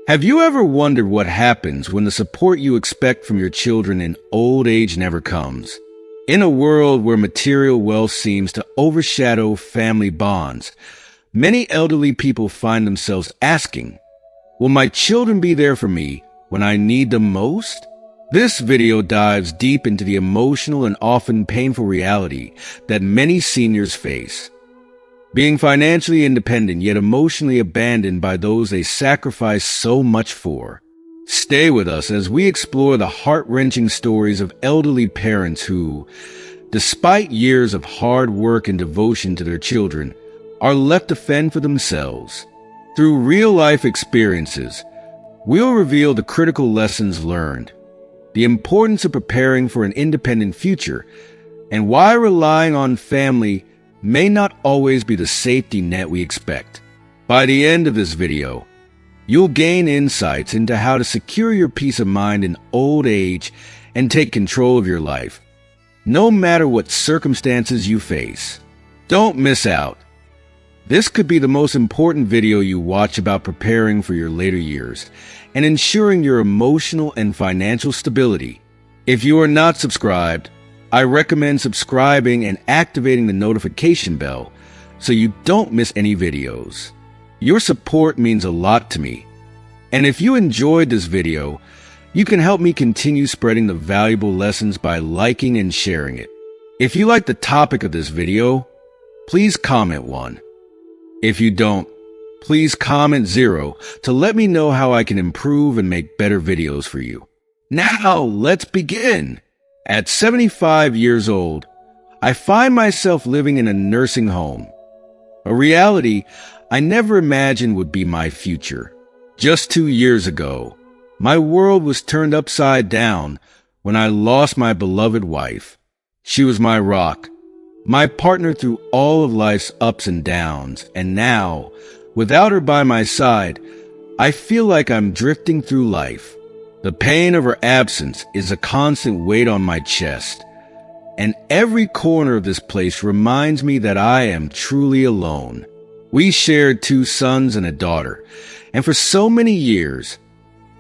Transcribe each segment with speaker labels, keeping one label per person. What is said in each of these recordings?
Speaker 1: Have you ever wondered what happens when the support you expect from your children in old age never comes? In a world where material wealth seems to overshadow family bonds, many elderly people find themselves asking, will my children be there for me when I need them most? This video dives deep into the emotional and often painful reality that many seniors face. Being financially independent yet emotionally abandoned by those they sacrifice so much for. Stay with us as we explore the heart-wrenching stories of elderly parents who, despite years of hard work and devotion to their children, are left to fend for themselves. Through real-life experiences, we'll reveal the critical lessons learned, the importance of preparing for an independent future, and why relying on family may not always be the safety net we expect. By the end of this video, you'll gain insights into how to secure your peace of mind in old age and take control of your life, no matter what circumstances you face. Don't miss out. This could be the most important video you watch about preparing for your later years and ensuring your emotional and financial stability. If you are not subscribed, I recommend subscribing and activating the notification bell so you don't miss any videos. Your support means a lot to me. And if you enjoyed this video, you can help me continue spreading the valuable lessons by liking and sharing it. If you like the topic of this video, please comment 1. If you don't, please comment 0 to let me know how I can improve and make better videos for you. Now, let's begin. At 75 years old, I find myself living in a nursing home, a reality I never imagined would be my future. Just 2 years ago, my world was turned upside down when I lost my beloved wife. She was my rock, my partner through all of life's ups and downs, and now, without her by my side, I feel like I'm drifting through life. The pain of her absence is a constant weight on my chest, and every corner of this place reminds me that I am truly alone. We shared 2 sons and a daughter, and for so many years,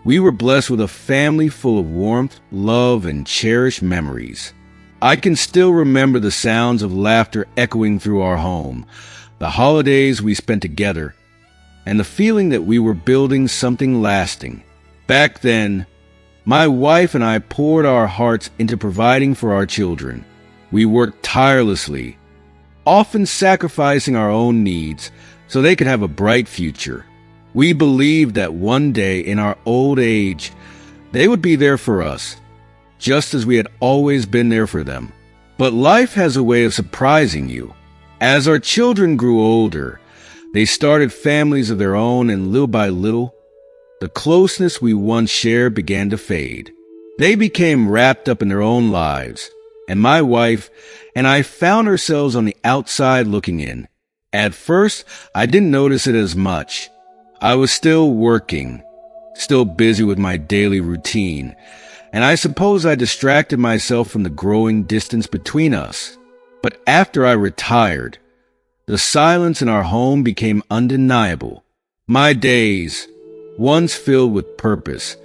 Speaker 1: we were blessed with a family full of warmth, love, and cherished memories. I can still remember the sounds of laughter echoing through our home, the holidays we spent together, and the feeling that we were building something lasting. Back then, my wife and I poured our hearts into providing for our children. We worked tirelessly, often sacrificing our own needs so they could have a bright future. We believed that one day in our old age, they would be there for us, just as we had always been there for them. But life has a way of surprising you. As our children grew older, they started families of their own, and little by little, the closeness we once shared began to fade. They became wrapped up in their own lives, and my wife and I found ourselves on the outside looking in. At first, I didn't notice it as much. I was still working, still busy with my daily routine, and I suppose I distracted myself from the growing distance between us. But after I retired, the silence in our home became undeniable. My days, once filled with purpose,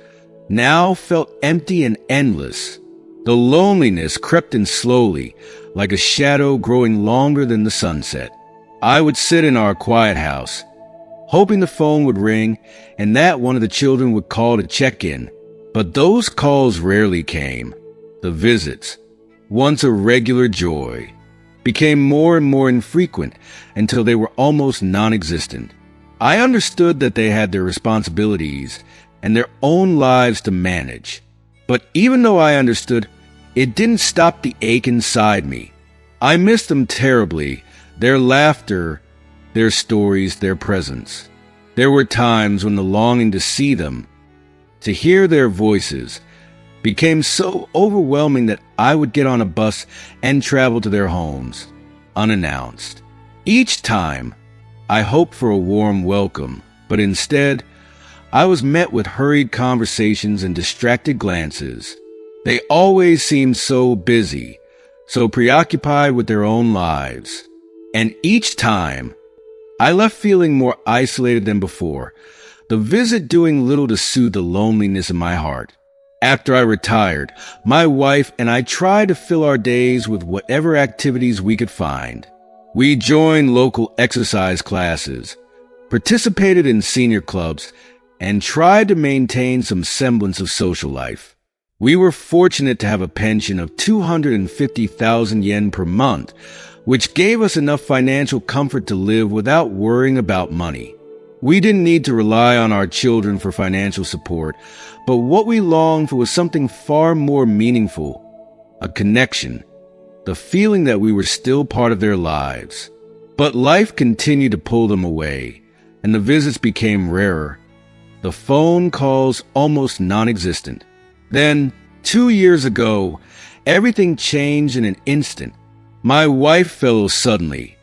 Speaker 1: now felt empty and endless. The loneliness crept in slowly, like a shadow growing longer than the sunset. I would sit in our quiet house, hoping the phone would ring and that one of the children would call to check in. But those calls rarely came. The visits, once a regular joy, became more and more infrequent until they were almost non-existent. I understood that they had their responsibilities and their own lives to manage. But even though I understood, it didn't stop the ache inside me. I missed them terribly, their laughter, their stories, their presence. There were times when the longing to see them, to hear their voices, became so overwhelming that I would get on a bus and travel to their homes, unannounced. Each time, I hoped for a warm welcome, but instead, I was met with hurried conversations and distracted glances. They always seemed so busy, so preoccupied with their own lives. And each time, I left feeling more isolated than before, the visit doing little to soothe the loneliness in my heart. After I retired, my wife and I tried to fill our days with whatever activities we could find. We joined local exercise classes, participated in senior clubs, and tried to maintain some semblance of social life. We were fortunate to have a pension of 250,000 yen per month, which gave us enough financial comfort to live without worrying about money. We didn't need to rely on our children for financial support, but what we longed for was something far more meaningful, a connection, the feeling that we were still part of their lives. But life continued to pull them away, and the visits became rarer. The phone calls almost non-existent. Then, 2 years ago, everything changed in an instant. My wife fell ill suddenly,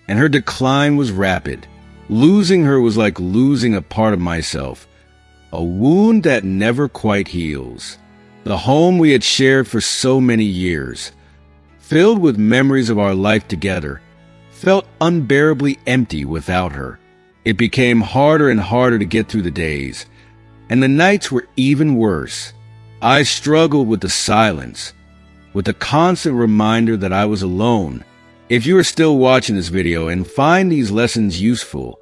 Speaker 1: and her decline was rapid. Losing her was like losing a part of myself, a wound that never quite heals. The home we had shared for so many years, filled with memories of our life together, felt unbearably empty without her. It became harder and harder to get through the days, and the nights were even worse. I struggled with the silence, with the constant reminder that I was alone. If you are still watching this video and find these lessons useful,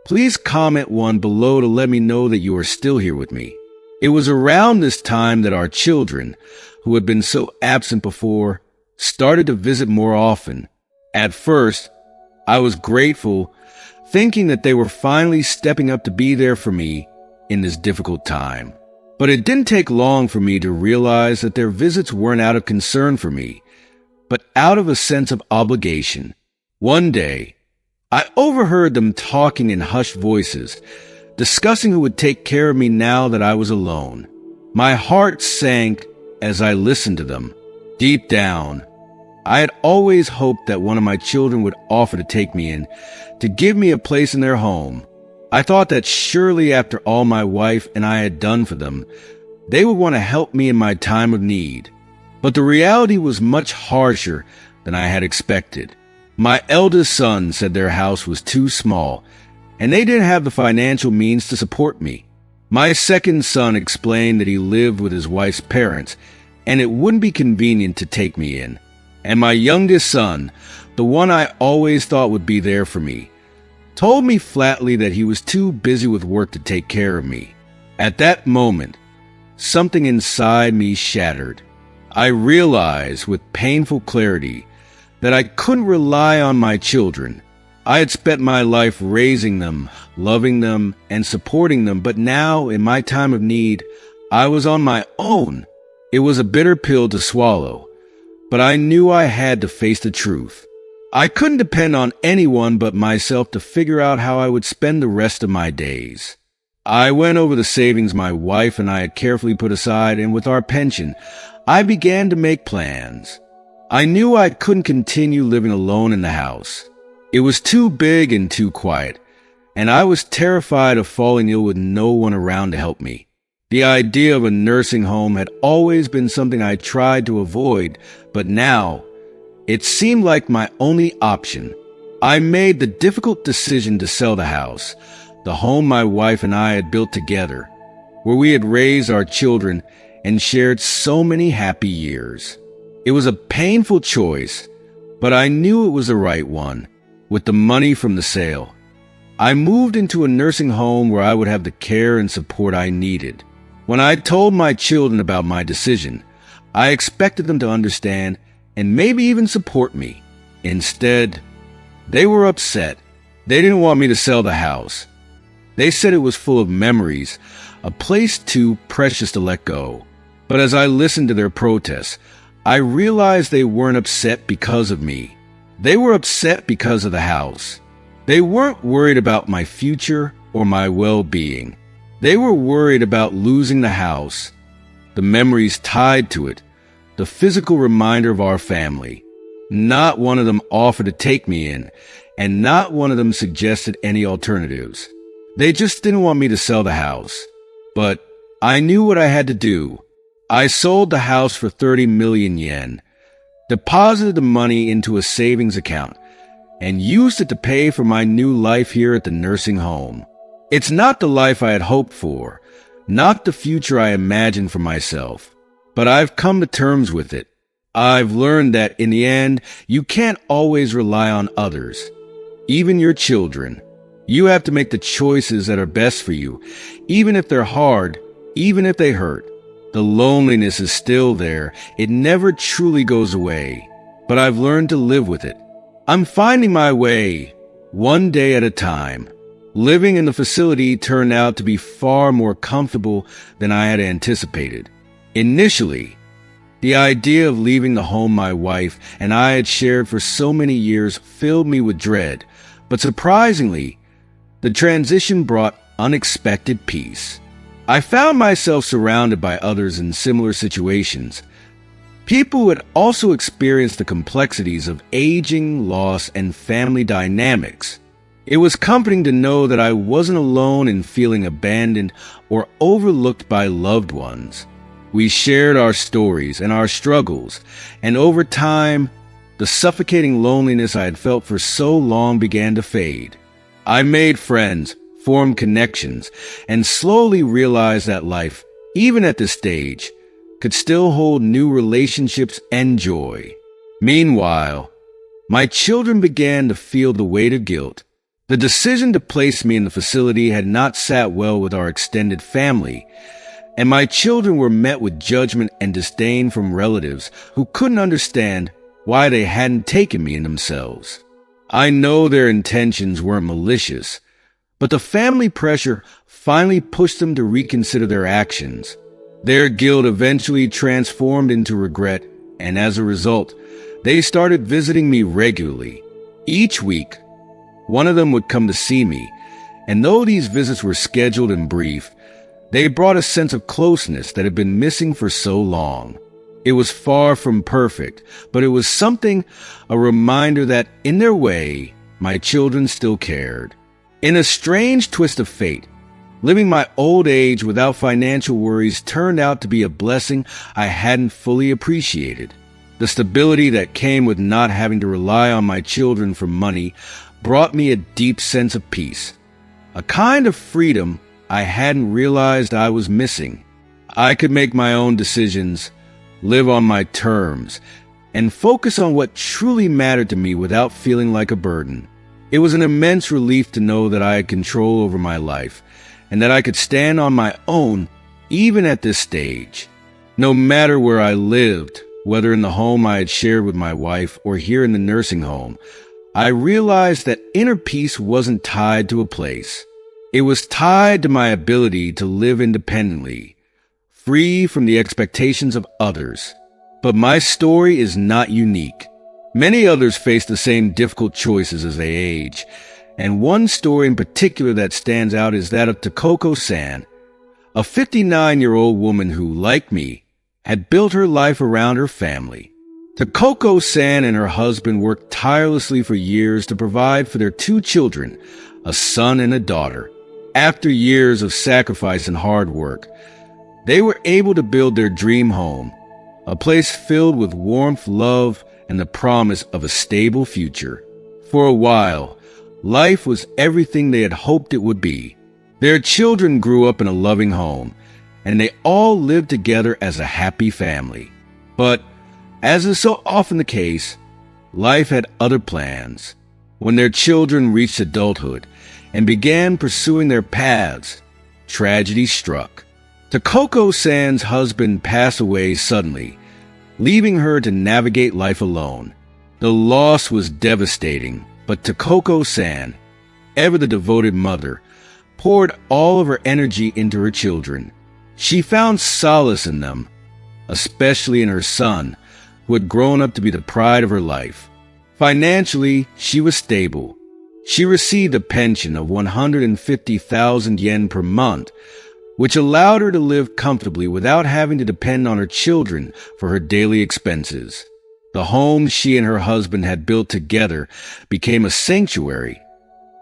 Speaker 1: please comment one below to let me know that you are still here with me. It was around this time that our children, who had been so absent before, started to visit more often. At first, I was grateful, thinking that they were finally stepping up to be there for me in this difficult time. But it didn't take long for me to realize that their visits weren't out of concern for me, but out of a sense of obligation. One day, I overheard them talking in hushed voices, discussing who would take care of me now that I was alone. My heart sank as I listened to them. Deep down, I had always hoped that one of my children would offer to take me in, to give me a place in their home. I thought that surely after all my wife and I had done for them, they would want to help me in my time of need. But the reality was much harsher than I had expected. My eldest son said their house was too small, and they didn't have the financial means to support me. My second son explained that he lived with his wife's parents, and it wouldn't be convenient to take me in. And my youngest son, the one I always thought would be there for me, told me flatly that he was too busy with work to take care of me. At that moment, something inside me shattered. I realized with painful clarity that I couldn't rely on my children. I had spent my life raising them, loving them, and supporting them, but now, in my time of need, I was on my own. It was a bitter pill to swallow, but I knew I had to face the truth. I couldn't depend on anyone but myself to figure out how I would spend the rest of my days. I went over the savings my wife and I had carefully put aside, and with our pension, I began to make plans. I knew I couldn't continue living alone in the house. It was too big and too quiet, and I was terrified of falling ill with no one around to help me. The idea of a nursing home had always been something I tried to avoid, but now, it seemed like my only option. I made the difficult decision to sell the house, the home my wife and I had built together, where we had raised our children and shared so many happy years. It was a painful choice, but I knew it was the right one. With the money from the sale, I moved into a nursing home where I would have the care and support I needed. When I told my children about my decision, I expected them to understand and maybe even support me. Instead, they were upset. They didn't want me to sell the house. They said it was full of memories, a place too precious to let go. But as I listened to their protests, I realized they weren't upset because of me. They were upset because of the house. They weren't worried about my future or my well-being. They were worried about losing the house, the memories tied to it, the physical reminder of our family. Not one of them offered to take me in, and not one of them suggested any alternatives. They just didn't want me to sell the house. But I knew what I had to do. I sold the house for 30 million yen, deposited the money into a savings account, and used it to pay for my new life here at the nursing home. It's not the life I had hoped for, not the future I imagined for myself, but I've come to terms with it. I've learned that in the end, you can't always rely on others, even your children. You have to make the choices that are best for you, even if they're hard, even if they hurt. The loneliness is still there. It never truly goes away, but I've learned to live with it. I'm finding my way, one day at a time. Living in the facility turned out to be far more comfortable than I had anticipated. Initially, the idea of leaving the home my wife and I had shared for so many years filled me with dread, but surprisingly, the transition brought unexpected peace. I found myself surrounded by others in similar situations, people who had also experienced the complexities of aging, loss, and family dynamics. It was comforting to know that I wasn't alone in feeling abandoned or overlooked by loved ones. We shared our stories and our struggles, and over time, the suffocating loneliness I had felt for so long began to fade. I made friends, formed connections, and slowly realized that life, even at this stage, could still hold new relationships and joy. Meanwhile, my children began to feel the weight of guilt. The decision to place me in the facility had not sat well with our extended family, and my children were met with judgment and disdain from relatives who couldn't understand why they hadn't taken me in themselves. I know their intentions weren't malicious, but the family pressure finally pushed them to reconsider their actions. Their guilt eventually transformed into regret, and as a result, they started visiting me regularly. Each week, one of them would come to see me, and though these visits were scheduled and brief, they brought a sense of closeness that had been missing for so long. It was far from perfect, but it was something, a reminder that, in their way, my children still cared. In a strange twist of fate, living my old age without financial worries turned out to be a blessing I hadn't fully appreciated. The stability that came with not having to rely on my children for money brought me a deep sense of peace, a kind of freedom I hadn't realized I was missing. I could make my own decisions, live on my terms, and focus on what truly mattered to me without feeling like a burden. It was an immense relief to know that I had control over my life, and that I could stand on my own even at this stage. No matter where I lived, whether in the home I had shared with my wife or here in the nursing home, I realized that inner peace wasn't tied to a place. It was tied to my ability to live independently, free from the expectations of others. But my story is not unique. Many others face the same difficult choices as they age, and one story in particular that stands out is that of Toco-san, a 59-year-old woman who, like me, had built her life around her family. Toco-san and her husband worked tirelessly for years to provide for their 2 children, a son and a daughter. After years of sacrifice and hard work, they were able to build their dream home, a place filled with warmth, love, and the promise of a stable future. For a while, life was everything they had hoped it would be. Their children grew up in a loving home, and they all lived together as a happy family. But, as is so often the case, life had other plans. When their children reached adulthood and began pursuing their paths, tragedy struck. Toco-san's husband passed away suddenly, leaving her to navigate life alone. The loss was devastating, but Toco-san, ever the devoted mother, poured all of her energy into her children. She found solace in them, especially in her son, who had grown up to be the pride of her life. Financially, she was stable. She received a pension of 150,000 yen per month, which allowed her to live comfortably without having to depend on her children for her daily expenses. The home she and her husband had built together became a sanctuary,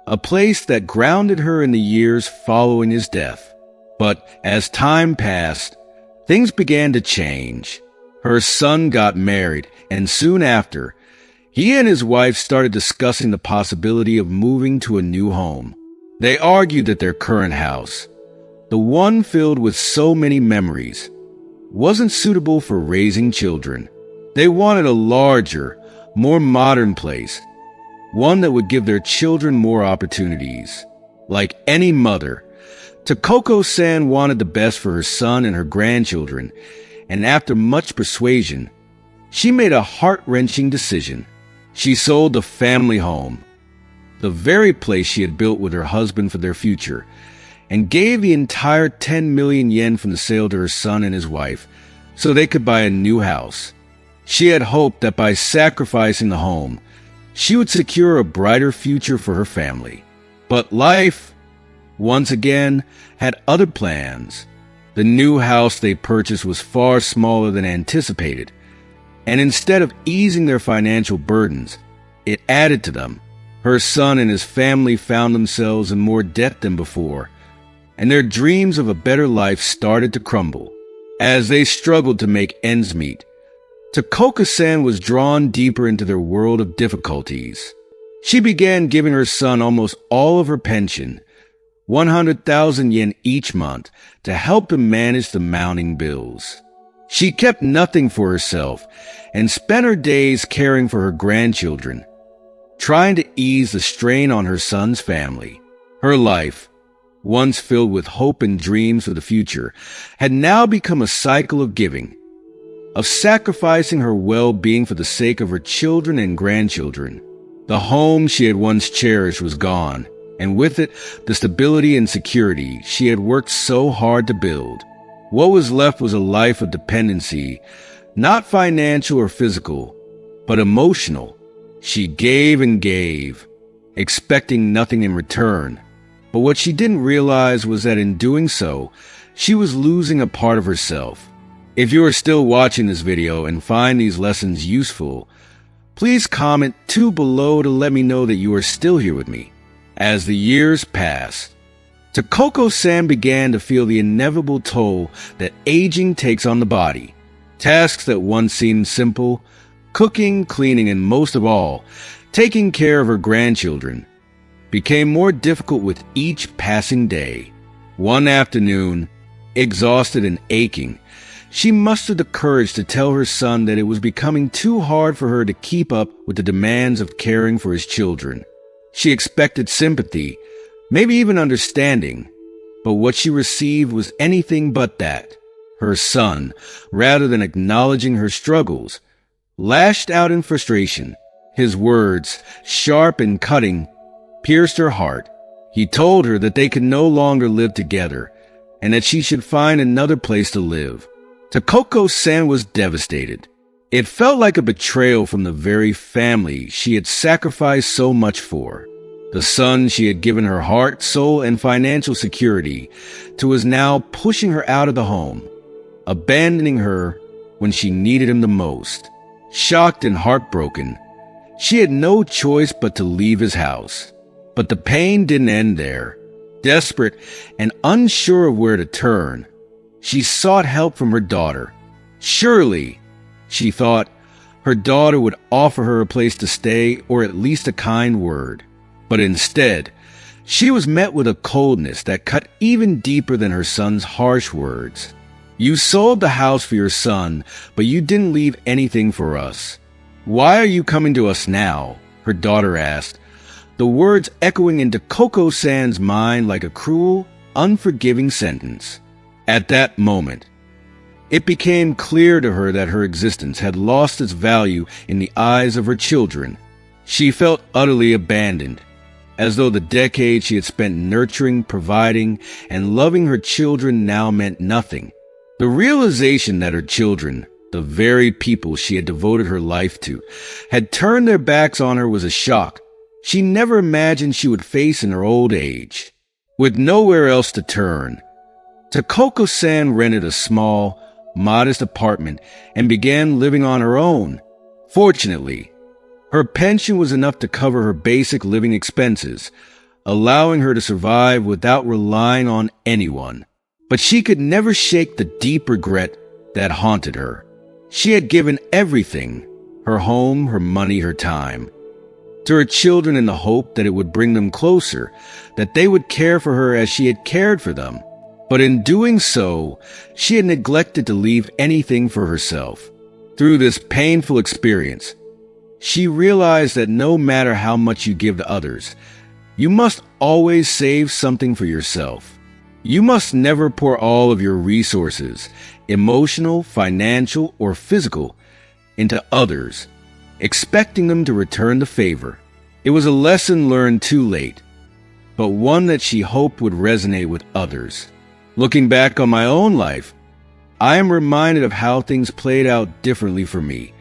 Speaker 1: a place that grounded her in the years following his death. But as time passed, things began to change. Her son got married, and soon after, he and his wife started discussing the possibility of moving to a new home. They argued that their current house, the one filled with so many memories, wasn't suitable for raising children. They wanted a larger, more modern place, one that would give their children more opportunities. Like any mother, Toco-san wanted the best for her son and her grandchildren, and after much persuasion, she made a heart-wrenching decision. She sold the family home, the very place she had built with her husband for their future, and gave the entire 10 million yen from the sale to her son and his wife so they could buy a new house. She had hoped that by sacrificing the home, she would secure a brighter future for her family. But life, once again, had other plans. The new house they purchased was far smaller than anticipated, and instead of easing their financial burdens, it added to them. Her son and his family found themselves in more debt than before, and their dreams of a better life started to crumble. As they struggled to make ends meet, Toco-san was drawn deeper into their world of difficulties. She began giving her son almost all of her pension, 100,000 yen each month, to help him manage the mounting bills. She kept nothing for herself and spent her days caring for her grandchildren, trying to ease the strain on her son's family. Her life, once filled with hope and dreams for the future, had now become a cycle of giving, of sacrificing her well-being for the sake of her children and grandchildren. The home she had once cherished was gone, and with it, the stability and security she had worked so hard to build. What was left was a life of dependency, not financial or physical, but emotional. She gave and gave, expecting nothing in return. But what she didn't realize was that in doing so, she was losing a part of herself. If you are still watching this video and find these lessons useful, please comment 2 below to let me know that you are still here with me. As the years passed, Toco-san began to feel the inevitable toll that aging takes on the body. Tasks that once seemed simple, cooking, cleaning, and most of all, taking care of her grandchildren, became more difficult with each passing day. One afternoon, exhausted and aching, she mustered the courage to tell her son that it was becoming too hard for her to keep up with the demands of caring for his children. She expected sympathy, maybe even understanding, but what she received was anything but that. Her son, rather than acknowledging her struggles, lashed out in frustration. His words, sharp and cutting, pierced her heart. He told her that they could no longer live together, and that she should find another place to live. Toco-san was devastated. It felt like a betrayal from the very family she had sacrificed so much for. The son she had given her heart, soul, and financial security to was now pushing her out of the home, abandoning her when she needed him the most. Shocked and heartbroken, she had no choice but to leave his house. But the pain didn't end there. Desperate and unsure of where to turn, she sought help from her daughter. Surely, she thought, her daughter would offer her a place to stay or at least a kind word. But instead, she was met with a coldness that cut even deeper than her son's harsh words. "You sold the house for your son, but you didn't leave anything for us. Why are you coming to us now?" her daughter asked, the words echoing into Toco-san's mind like a cruel, unforgiving sentence. At that moment, it became clear to her that her existence had lost its value in the eyes of her children. She felt utterly abandoned, as though the decades she had spent nurturing, providing, and loving her children now meant nothing. The realization that her children, the very people she had devoted her life to, had turned their backs on her was a shock she never imagined she would face in her old age. With nowhere else to turn, Toco-san rented a small, modest apartment and began living on her own. Fortunately, her pension was enough to cover her basic living expenses, allowing her to survive without relying on anyone. But she could never shake the deep regret that haunted her. She had given everything, her home, her money, her time, to her children in the hope that it would bring them closer, that they would care for her as she had cared for them. But in doing so, she had neglected to leave anything for herself. Through this painful experience, she realized that no matter how much you give to others, you must always save something for yourself. You must never pour all of your resources, emotional, financial, or physical, into others, expecting them to return the favor. It was a lesson learned too late, but one that she hoped would resonate with others. Looking back on my own life, I am reminded of how things played out differently for me,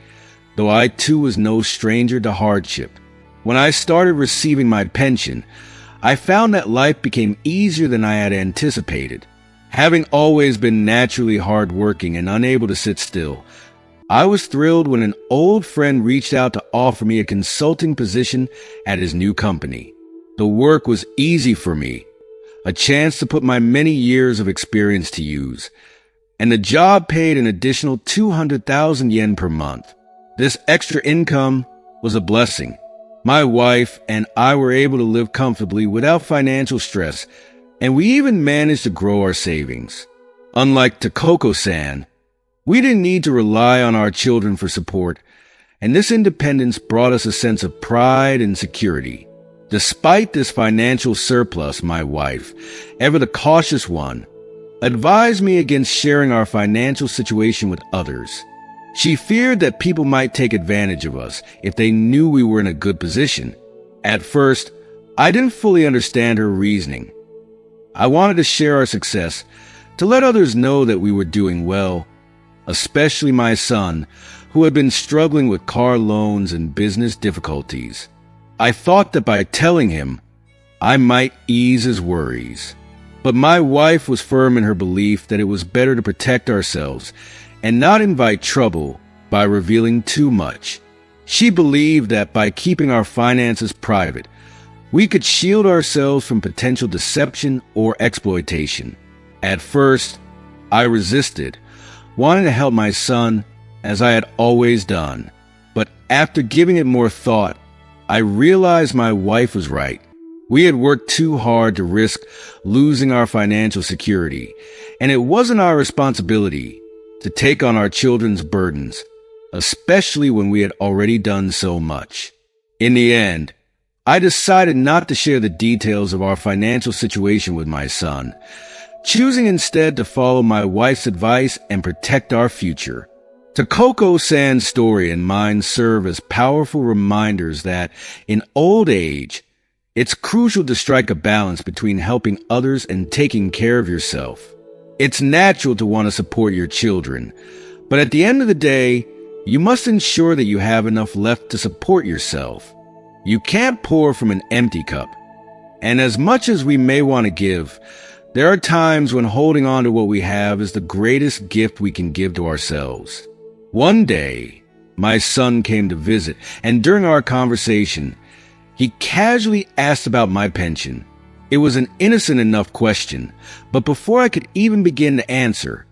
Speaker 1: though I too was no stranger to hardship. When I started receiving my pension, I found that life became easier than I had anticipated. Having always been naturally hardworking and unable to sit still, I was thrilled when an old friend reached out to offer me a consulting position at his new company. The work was easy for me, a chance to put my many years of experience to use, and the job paid an additional 200,000 yen per month. This extra income was a blessing. My wife and I were able to live comfortably without financial stress, and we even managed to grow our savings. Unlike Toco-san, we didn't need to rely on our children for support, and this independence brought us a sense of pride and security. Despite this financial surplus, my wife, ever the cautious one, advised me against sharing our financial situation with others. She feared that people might take advantage of us if they knew we were in a good position. At first, I didn't fully understand her reasoning. I wanted to share our success, to let others know that we were doing well, especially my son, who had been struggling with car loans and business difficulties. I thought that by telling him, I might ease his worries. But my wife was firm in her belief that it was better to protect ourselves and not invite trouble by revealing too much. She believed that by keeping our finances private, we could shield ourselves from potential deception or exploitation. At first, I resisted, wanting to help my son as I had always done. But after giving it more thought, I realized my wife was right. We had worked too hard to risk losing our financial security, and it wasn't our responsibility to take on our children's burdens, especially when we had already done so much. In the end, I decided not to share the details of our financial situation with my son, choosing instead to follow my wife's advice and protect our future. Toco-san's story and mine serve as powerful reminders that, in old age, it's crucial to strike a balance between helping others and taking care of yourself. It's natural to want to support your children, but at the end of the day, you must ensure that you have enough left to support yourself. You can't pour from an empty cup. And as much as we may want to give, there are times when holding on to what we have is the greatest gift we can give to ourselves. One day, my son came to visit, and during our conversation, he casually asked about my pension. It was an innocent enough question, but before I could even begin to answer,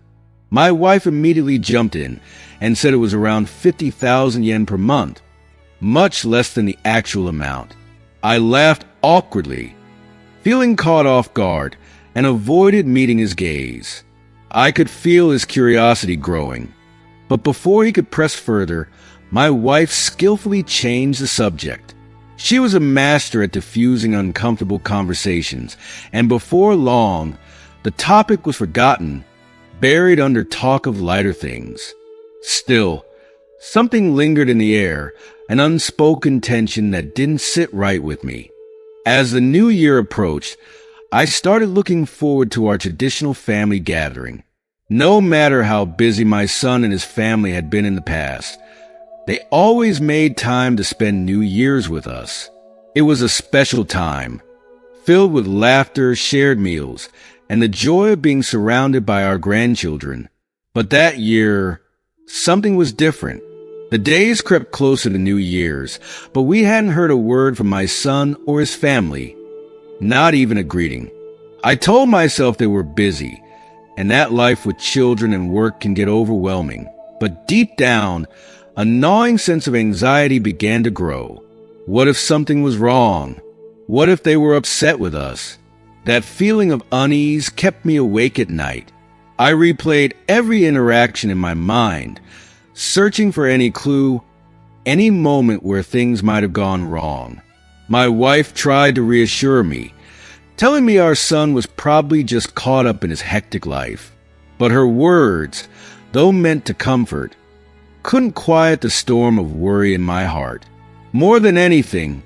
Speaker 1: my wife immediately jumped in and said it was around 50,000 yen per month, much less than the actual amount. I laughed awkwardly, feeling caught off guard, and avoided meeting his gaze. I could feel his curiosity growing, but before he could press further, my wife skillfully changed the subject. She was a master at diffusing uncomfortable conversations, and before long, the topic was forgotten, buried under talk of lighter things. Still, something lingered in the air, an unspoken tension that didn't sit right with me. As the new year approached, I started looking forward to our traditional family gathering. No matter how busy my son and his family had been in the past, they always made time to spend New Year's with us. It was a special time, filled with laughter, shared meals, and the joy of being surrounded by our grandchildren. But that year, something was different. The days crept closer to New Year's, but we hadn't heard a word from my son or his family, not even a greeting. I told myself they were busy, and that life with children and work can get overwhelming. But deep down, a gnawing sense of anxiety began to grow. What if something was wrong? What if they were upset with us? That feeling of unease kept me awake at night. I replayed every interaction in my mind, searching for any clue, any moment where things might have gone wrong. My wife tried to reassure me, telling me our son was probably just caught up in his hectic life. But her words, though meant to comfort, couldn't quiet the storm of worry in my heart. More than anything,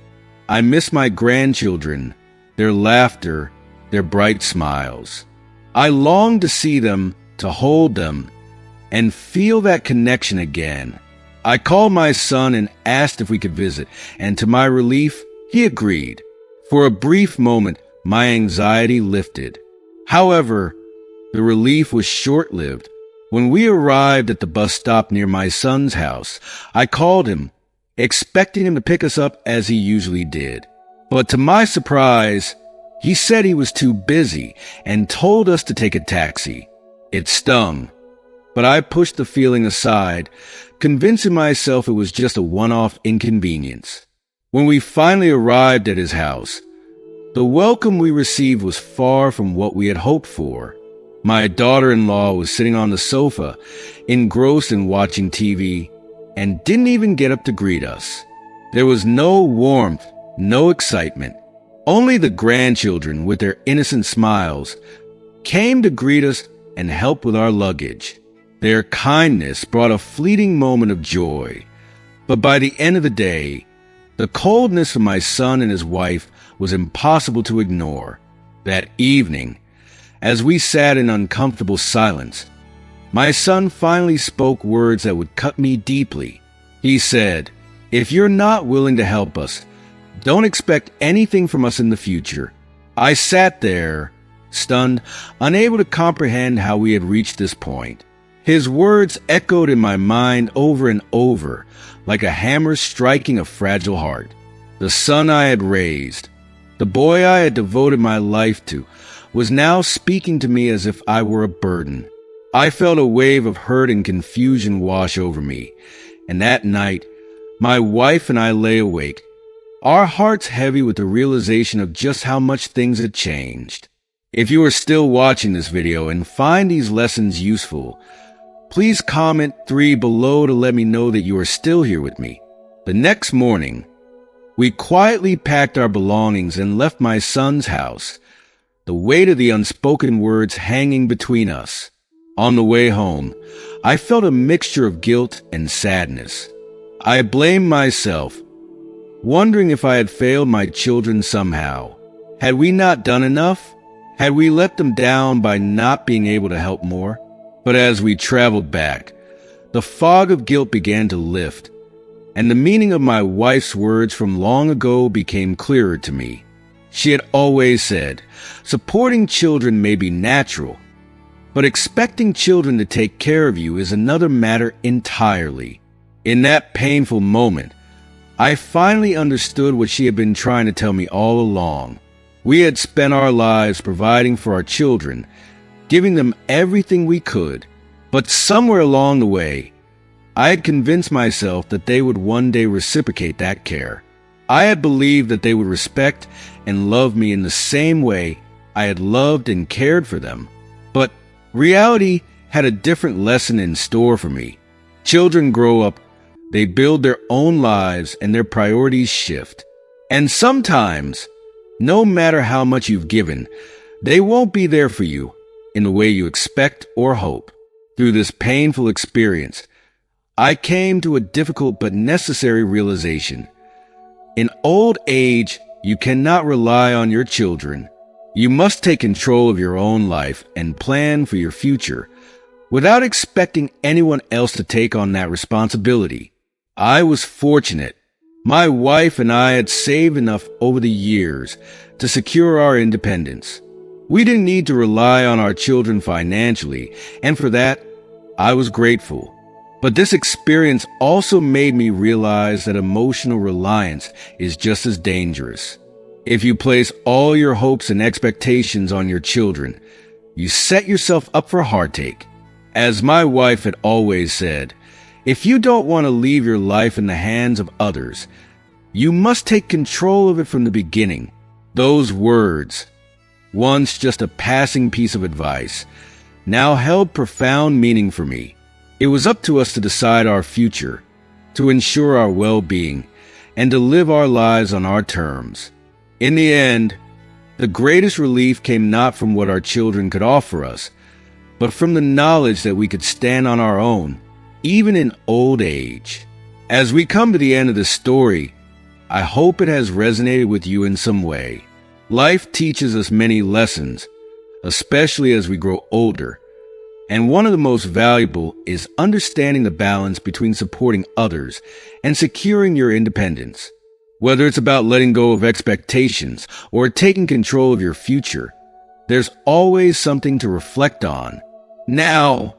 Speaker 1: I miss my grandchildren, their laughter, their bright smiles. I longed to see them, to hold them, and feel that connection again. I called my son and asked if we could visit, and to my relief, he agreed. For a brief moment, my anxiety lifted. However, the relief was short-lived. When we arrived at the bus stop near my son's house, I called him, expecting him to pick us up as he usually did. But to my surprise, he said he was too busy and told us to take a taxi. It stung, but I pushed the feeling aside, convincing myself it was just a one-off inconvenience. When we finally arrived at his house, the welcome we received was far from what we had hoped for. My daughter-in-law was sitting on the sofa, engrossed in watching TV, and didn't even get up to greet us. There was no warmth, no excitement. Only the grandchildren, with their innocent smiles, came to greet us and help with our luggage. Their kindness brought a fleeting moment of joy. But by the end of the day, the coldness of my son and his wife was impossible to ignore. That evening, as we sat in uncomfortable silence, my son finally spoke words that would cut me deeply. He said, "If you're not willing to help us, don't expect anything from us in the future." I sat there, stunned, unable to comprehend how we had reached this point. His words echoed in my mind over and over, like a hammer striking a fragile heart. The son I had raised, the boy I had devoted my life to, was now speaking to me as if I were a burden. I felt a wave of hurt and confusion wash over me, and that night, my wife and I lay awake, our hearts heavy with the realization of just how much things had changed. If you are still watching this video and find these lessons useful, please comment 3 below to let me know that you are still here with me. The next morning, we quietly packed our belongings and left my son's house, the weight of the unspoken words hanging between us. On the way home, I felt a mixture of guilt and sadness. I blamed myself, wondering if I had failed my children somehow. Had we not done enough? Had we let them down by not being able to help more? But as we traveled back, the fog of guilt began to lift, and the meaning of my wife's words from long ago became clearer to me. She had always said, supporting children may be natural, but expecting children to take care of you is another matter entirely. In that painful moment, I finally understood what she had been trying to tell me all along. We had spent our lives providing for our children, giving them everything we could, but somewhere along the way, I had convinced myself that they would one day reciprocate that care. I had believed that they would respect and love me in the same way I had loved and cared for them. But reality had a different lesson in store for me. Children grow up, they build their own lives, and their priorities shift. And sometimes, no matter how much you've given, they won't be there for you in the way you expect or hope. Through this painful experience, I came to a difficult but necessary realization. In old age, you cannot rely on your children. You must take control of your own life and plan for your future without expecting anyone else to take on that responsibility. I was fortunate. My wife and I had saved enough over the years to secure our independence. We didn't need to rely on our children financially, and for that, I was grateful. But this experience also made me realize that emotional reliance is just as dangerous. If you place all your hopes and expectations on your children, you set yourself up for heartache. As my wife had always said, if you don't want to leave your life in the hands of others, You must take control of it from the beginning. Those words, once just a passing piece of advice, now held profound meaning for me. It was up to us to decide our future, to ensure our well-being, and to live our lives on our terms. In the end, the greatest relief came not from what our children could offer us, but from the knowledge that we could stand on our own, even in old age. As we come to the end of this story, I hope it has resonated with you in some way. Life teaches us many lessons, especially as we grow older, and one of the most valuable is understanding the balance between supporting others and securing your independence. Whether it's about letting go of expectations or taking control of your future, there's always something to reflect on. Now,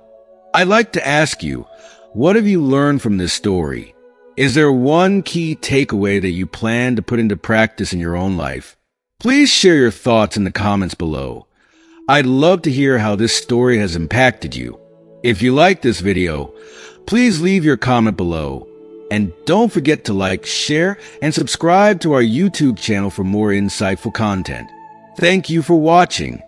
Speaker 1: I'd like to ask you, what have you learned from this story? Is there one key takeaway that you plan to put into practice in your own life? Please share your thoughts in the comments below. I'd love to hear how this story has impacted you. If you like this video, please leave your comment below. And don't forget to like, share, and subscribe to our YouTube channel for more insightful content. Thank you for watching.